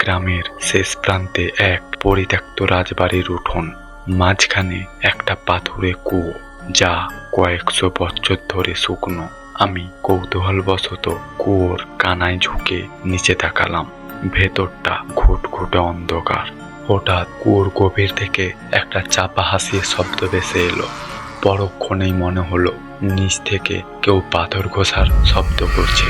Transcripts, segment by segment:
গ্রামের শেষ প্রান্তে এক পরিত্যক্ত রাজবাড়ির উঠোন, মাঝখানে একটা পাথুরে কুয়ো যা কয়েকশো বছর ধরে শুকনো। আমি কৌতূহলবশত কুয়োর কানায় ঝুঁকে নিচে তাকালাম। ভেতরটা ঘুটঘুটে অন্ধকার। হঠাৎ কুয়োর গভীর থেকে একটা চাপা হাসির শব্দ ভেসে এলো। পরক্ষণেই মনে হলো নিচ থেকে কেউ পাথর ঘষার শব্দ করছে।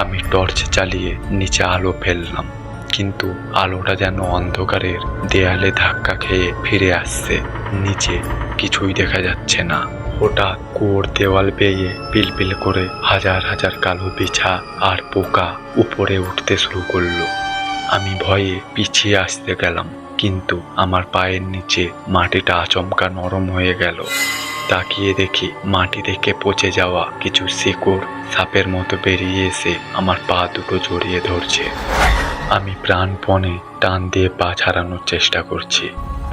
আমি টর্চ চালিয়ে নিচে আলো ফেললাম, কিন্তু আলোটা যেন অন্ধকারের দেয়ালে ধাক্কা খেয়ে ফিরে আসছে। নিচে কিছুই দেখা যাচ্ছে না। হঠাৎ কুয়োর দেওয়াল বেয়ে পিলপিল করে হাজার হাজার কালো বিছা আর পোকা উপরে উঠতে শুরু করলো। আমি ভয়ে পিছিয়ে আসতে গেলাম, কিন্তু আমার পায়ের নিচে মাটিটা আচমকা নরম হয়ে গেল। তাকিয়ে দেখি মাটি থেকে পচে যাওয়া কিছু শিকড় সাপের মতো বেরিয়ে এসে আমার পা দুটো জড়িয়ে ধরছে। আমি প্রাণপণে টান দিয়ে পা ছাড়ানোর চেষ্টা করছি।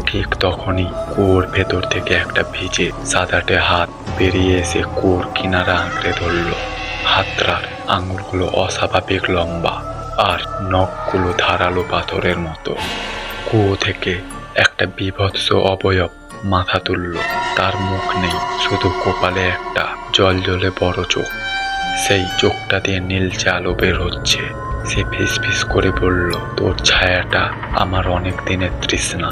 ঠিক তখনই কুয়োর ভেতর থেকে একটা ভিজে সাদাটে হাত বেরিয়ে এসে কুয়োর কিনারা আঁকড়ে ধরল। হাতটার আঙুলগুলো অস্বাভাবিক লম্বা আর নখগুলো ধারালো পাথরের মতো। কুয়ো থেকে একটা বীভৎস অবয়ব মাথা তুলল। তার মুখ নেই, শুধু কপালে একটা জ্বলজ্বলে বড় চোখ। সেই চোখটা দিয়ে নীলচে আলো বের হচ্ছে। সে ফিসফিস করে বলল, তোর ছায়াটা আমার অনেক দিনের তৃষ্ণা।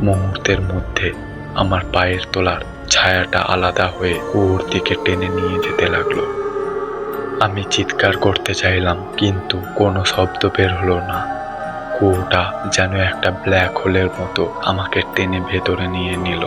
মুহূর্তের মধ্যে আমার পায়ের তলার ছায়াটা আলাদা হয়ে কুয়োর দিকে টেনে নিয়ে যেতে লাগলো। আমি চিৎকার করতে চাইলাম, কিন্তু কোনো শব্দ বের হলো না। কুয়োটা যেন একটা ব্ল্যাক হোলের মতো আমাকে টেনে ভেতরে নিয়ে নিল।